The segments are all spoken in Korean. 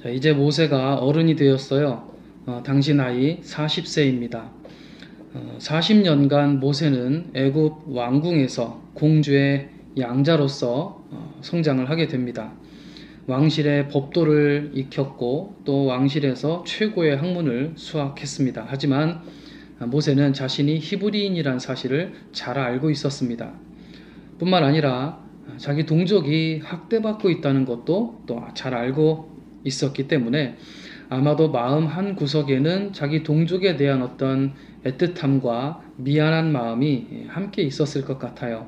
자, 이제 모세가 어른이 되었어요. 당시 나이 40세입니다. 40년간 모세는 애굽 왕궁에서 공주의 양자로서 성장을 하게 됩니다. 왕실의 법도를 익혔고 또 왕실에서 최고의 학문을 수학했습니다. 하지만 모세는 자신이 히브리인이란 사실을 잘 알고 있었습니다. 뿐만 아니라 자기 동족이 학대받고 있다는 것도 또 잘 알고 있었기 때문에 아마도 마음 한 구석에는 자기 동족에 대한 어떤 애틋함과 미안한 마음이 함께 있었을 것 같아요.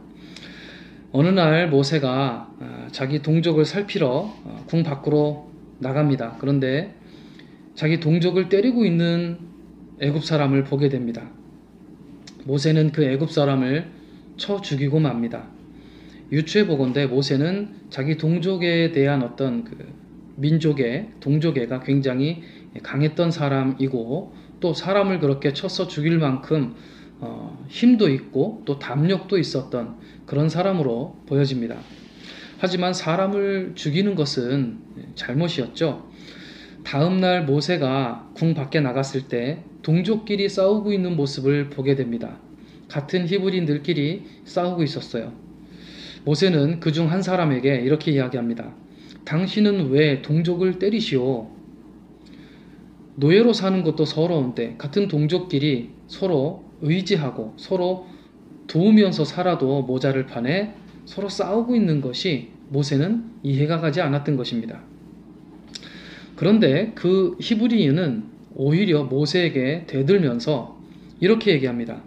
어느 날 모세가 자기 동족을 살피러 궁 밖으로 나갑니다. 그런데 자기 동족을 때리고 있는 애굽 사람을 보게 됩니다. 모세는 그 애굽 사람을 쳐 죽이고 맙니다. 유추해 보건대 모세는 자기 동족에 대한 어떤 민족의 동족애가 굉장히 강했던 사람이고 또 사람을 그렇게 쳐서 죽일 만큼 힘도 있고 또 담력도 있었던 그런 사람으로 보여집니다. 하지만 사람을 죽이는 것은 잘못이었죠. 다음날 모세가 궁 밖에 나갔을 때 동족끼리 싸우고 있는 모습을 보게 됩니다. 같은 히브리인들끼리 싸우고 있었어요. 모세는 그중 한 사람에게 이렇게 이야기합니다. 당신은 왜 동족을 때리시오? 노예로 사는 것도 서러운데 같은 동족끼리 서로 의지하고 서로 도우면서 살아도 모자를 판에 서로 싸우고 있는 것이 모세는 이해가 가지 않았던 것입니다. 그런데 그 히브리인은 오히려 모세에게 대들면서 이렇게 얘기합니다.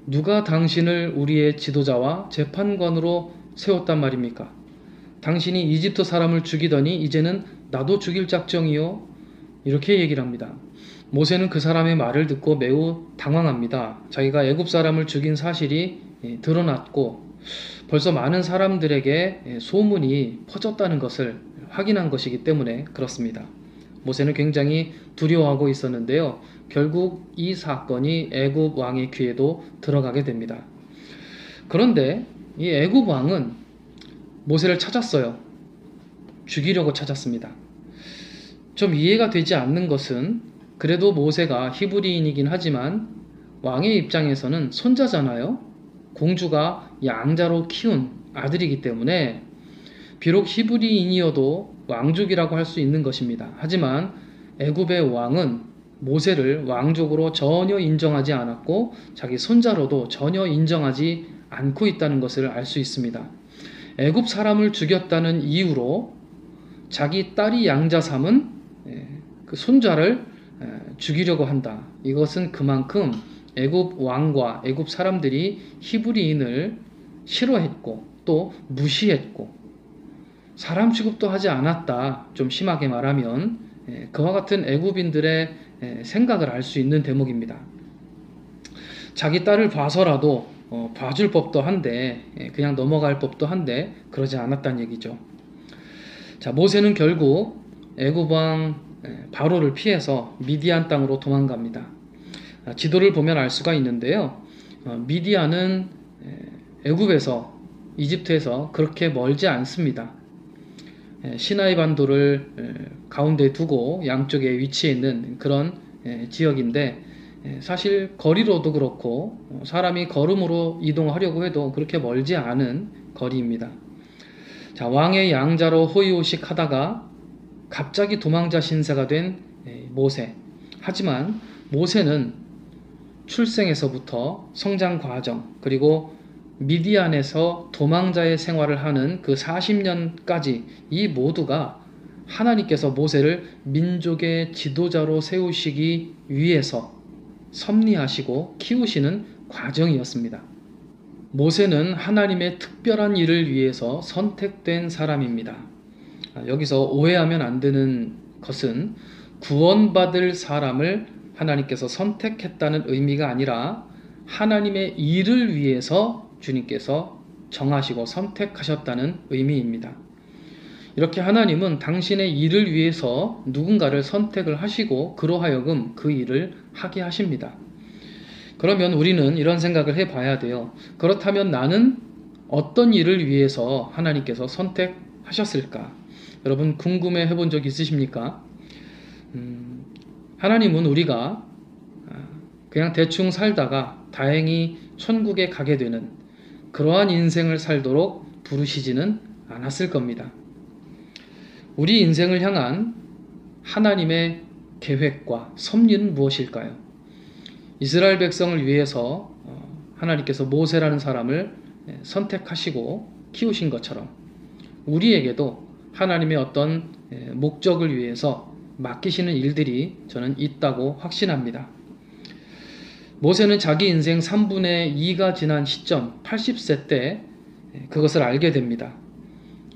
누가 당신을 우리의 지도자와 재판관으로 세웠단 말입니까? 당신이 이집트 사람을 죽이더니 이제는 나도 죽일 작정이요? 이렇게 얘기를 합니다. 모세는 그 사람의 말을 듣고 매우 당황합니다. 자기가 애굽 사람을 죽인 사실이 드러났고 벌써 많은 사람들에게 소문이 퍼졌다는 것을 확인한 것이기 때문에 그렇습니다. 모세는 굉장히 두려워하고 있었는데요. 결국 이 사건이 애굽 왕의 귀에도 들어가게 됩니다. 그런데 이 애굽 왕은 모세를 찾았어요. 죽이려고 찾았습니다. 좀 이해가 되지 않는 것은 그래도 모세가 히브리인이긴 하지만 왕의 입장에서는 손자잖아요. 공주가 양자로 키운 아들이기 때문에 비록 히브리인이어도 왕족이라고 할 수 있는 것입니다. 하지만 애굽의 왕은 모세를 왕족으로 전혀 인정하지 않았고 자기 손자로도 전혀 인정하지 않고 있다는 것을 알 수 있습니다. 애굽 사람을 죽였다는 이유로 자기 딸이 양자 삼은 그 손자를 죽이려고 한다. 이것은 그만큼 애굽 왕과 애굽 사람들이 히브리인을 싫어했고 또 무시했고 사람 취급도 하지 않았다. 좀 심하게 말하면 그와 같은 애굽인들의 생각을 알 수 있는 대목입니다. 자기 딸을 봐서라도 봐줄 법도 한데 그냥 넘어갈 법도 한데 그러지 않았다는 얘기죠. 자, 모세는 결국 애굽 왕 바로를 피해서 미디안 땅으로 도망갑니다. 지도를 보면 알 수가 있는데요. 미디안은 애굽에서 이집트에서 그렇게 멀지 않습니다. 시나이 반도를 가운데 두고 양쪽에 위치해 있는 그런 지역인데 사실 거리로도 그렇고 사람이 걸음으로 이동하려고 해도 그렇게 멀지 않은 거리입니다. 자, 왕의 양자로 호의호식 하다가 갑자기 도망자 신세가 된 모세. 하지만 모세는 출생에서부터 성장 과정 그리고 미디안에서 도망자의 생활을 하는 그 40년까지 이 모두가 하나님께서 모세를 민족의 지도자로 세우시기 위해서 섭리하시고 키우시는 과정이었습니다. 모세는 하나님의 특별한 일을 위해서 선택된 사람입니다. 여기서 오해하면 안 되는 것은 구원받을 사람을 하나님께서 선택했다는 의미가 아니라 하나님의 일을 위해서 주님께서 정하시고 선택하셨다는 의미입니다. 이렇게 하나님은 당신의 일을 위해서 누군가를 선택을 하시고 그로 하여금 그 일을 하게 하십니다. 그러면 우리는 이런 생각을 해봐야 돼요. 그렇다면 나는 어떤 일을 위해서 하나님께서 선택하셨을까? 여러분 궁금해 해본 적 있으십니까? 하나님은 우리가 그냥 대충 살다가 다행히 천국에 가게 되는 그러한 인생을 살도록 부르시지는 않았을 겁니다. 우리 인생을 향한 하나님의 계획과 섭리는 무엇일까요? 이스라엘 백성을 위해서 하나님께서 모세라는 사람을 선택하시고 키우신 것처럼 우리에게도 하나님의 어떤 목적을 위해서 맡기시는 일들이 저는 있다고 확신합니다. 모세는 자기 인생 3분의 2가 지난 시점 80세 때 그것을 알게 됩니다.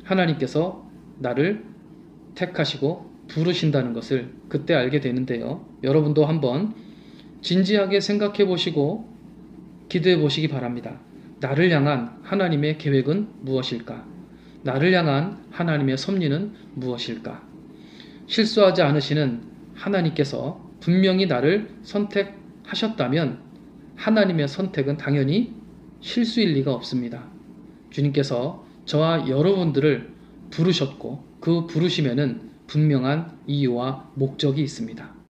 하나님께서 나를 택하시고 부르신다는 것을 그때 알게 되는데요. 여러분도 한번 진지하게 생각해 보시고 기도해 보시기 바랍니다. 나를 향한 하나님의 계획은 무엇일까? 나를 향한 하나님의 섭리는 무엇일까? 실수하지 않으시는 하나님께서 분명히 나를 선택하셨다면 하나님의 선택은 당연히 실수일 리가 없습니다. 주님께서 저와 여러분들을 부르셨고 그 부르심에는 분명한 이유와 목적이 있습니다.